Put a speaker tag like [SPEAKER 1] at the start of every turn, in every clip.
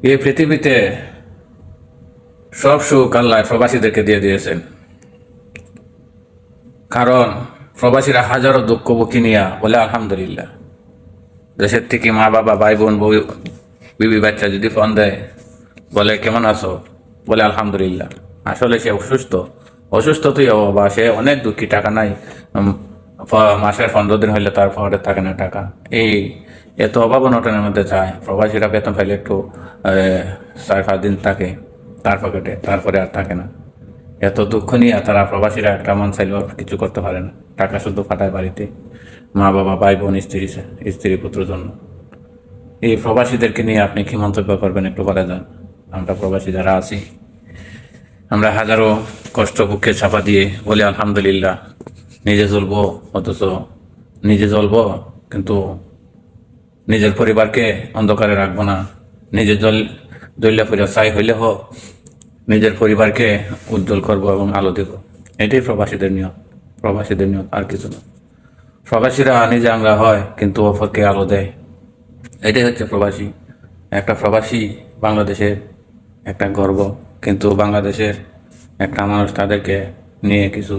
[SPEAKER 1] এই পৃথিবীতে সব সুখ আল্লাহ প্রবাসীদেরকে দিয়ে দিয়েছেন। কারণ প্রবাসীরা হাজারো দুঃখ বুকি নিয়া বলে আলহামদুলিল্লাহ। দেশের থেকে মা বাবা ভাই বোন বউ বিবি বাচ্চা যদি ফোন দেয়, বলে কেমন আছো, বলে আলহামদুলিল্লাহ। আসলে সে অসুস্থ, অসুস্থ তুই বা সে অনেক দুঃখী, টাকা নাই। মাসের 15 দিন হইলে তার পরে থাকে না টাকা। এই এত অভাব অনটনের মধ্যে যায়। প্রবাসীরা বেতন পাইলে একটু 4-5 দিন থাকে তার পকেটে, তারপরে আর থাকে না। এত দুঃখ নিয়ে তারা প্রবাসীরা একটা মন চাইলেও কিছু করতে পারে না। টাকা শুধু ফাটায় বাড়িতে, মা বাবা ভাই বোন স্ত্রী পুত্র জন্য। এই প্রবাসীদেরকে নিয়ে আপনি কি মন্তব্য করবেন একটু বলে যান। আমরা প্রবাসী যারা আছি, আমরা হাজারো কষ্ট বুকে চাপা দিয়ে বলি আলহামদুলিল্লাহ। নিজে চলবো, অথচ নিজে চলবো কিন্তু নিজের পরিবারকে অন্ধকারে রাখবো না। নিজে জ্বললে পূজা চাই হইলে হোক, নিজের পরিবারকে উজ্জ্বল করব এবং আলো দেব। এটাই প্রবাসীদের নিয়ম, প্রবাসীদের নিয়ম, আর কিছু না। প্রবাসীরা নিজে আমরা হয় কিন্তু অপরকে আলো দেয়। এটাই হচ্ছে প্রবাসী। একটা প্রবাসী বাংলাদেশের একটা গর্ব, কিন্তু বাংলাদেশের একটা মানুষ তাদেরকে নিয়ে কিছু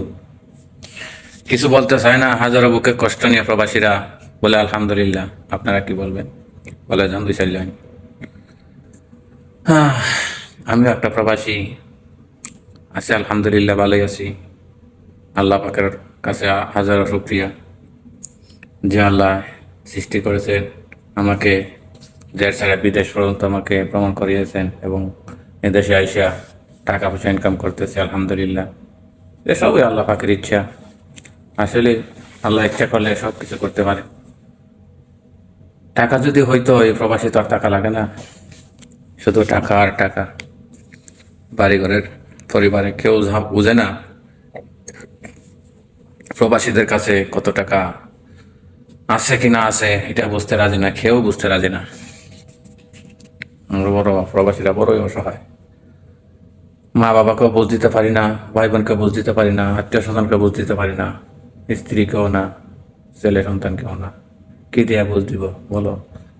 [SPEAKER 1] কিছু বলতে চায় না। হাজারো বুকে কষ্ট নিয়ে প্রবাসীরা বলে আলহামদুলিল্লাহ। আপনারা কি বলবেন বলে যান 2-4 লাইন। আমিও একটা প্রবাসী আছি, আলহামদুলিল্লাহ ভালোই আছি। আল্লাহ পাকের কাছে হাজারো শুকরিয়া যে আল্লাহ সৃষ্টি করেছেন আমাকে, দেশ ছাড়া বিদেশ পর্যন্ত আমাকে ভ্রমণ করিয়েছেন এবং এদেশে আইসা টাকা পয়সা ইনকাম করতেছে আলহামদুলিল্লাহ। এসবই আল্লাহ পাকের ইচ্ছা। আসলে আল্লাহ ইচ্ছা করলে সব কিছু করতে পারে। টাকা যদি হইতো, এই প্রবাসী তো আর টাকা লাগে না। শুধু টাকা আর টাকা। বাড়িঘরের পরিবারে কেউ বুঝে না প্রবাসীদের কাছে কত টাকা আছে কি না আছে, এটা বুঝতে রাজি না, কেউ বুঝতে রাজি না। আমরা বড় প্রবাসীরা বড়ই অসহায়। মা বাবাকেও বুঝ দিতে পারি না, ভাই বোনকে বুঝ দিতে পারি না, আত্মীয় স্বজনকে বুঝ দিতে পারি না, স্ত্রীকেও না, ছেলে সন্তানকেও না। কি দিয়ে বুঝ দিব বলো?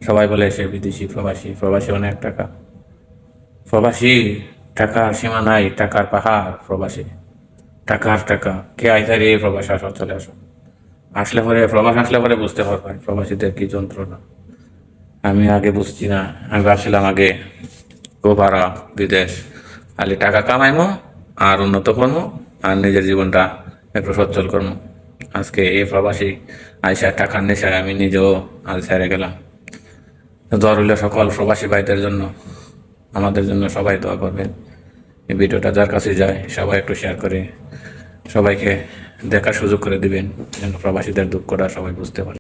[SPEAKER 1] সবাই বলে সে বিদেশি প্রবাসী, প্রবাসী অনেক টাকা। প্রবাসী টাকার সীমা নাই, টাকার পাহাড় প্রবাসী। টাকার টাকা কে আইতার এই প্রবাসী আসো, চলে আসো। আসলে পরে প্রবাস আসলে পরে বুঝতে পারবেন প্রবাসীদের কি যন্ত্রণা। আমি আগে বুঝছি না। আমি ভাবছিলাম আগে গোবারা বিদেশ, খালি টাকা কামাইমো আর উন্নত করবো আর নিজের জীবনটা একটু সচ্ছল করবো। আজকে এই প্রবাসী আইসা টাকার নেশায় আমি নিজেও আজ ছেড়ে গেলাম। দোয়া রইল সকল প্রবাসী ভাইদের জন্য, আমাদের জন্য। সবাই দোয়া করবেন। এই ভিডিওটা যার কাছে যায় সবাই একটু শেয়ার করে সবাইকে দেখার সুযোগ করে দিবেন, যেন প্রবাসীদের দুঃখটা সবাই বুঝতে পারে।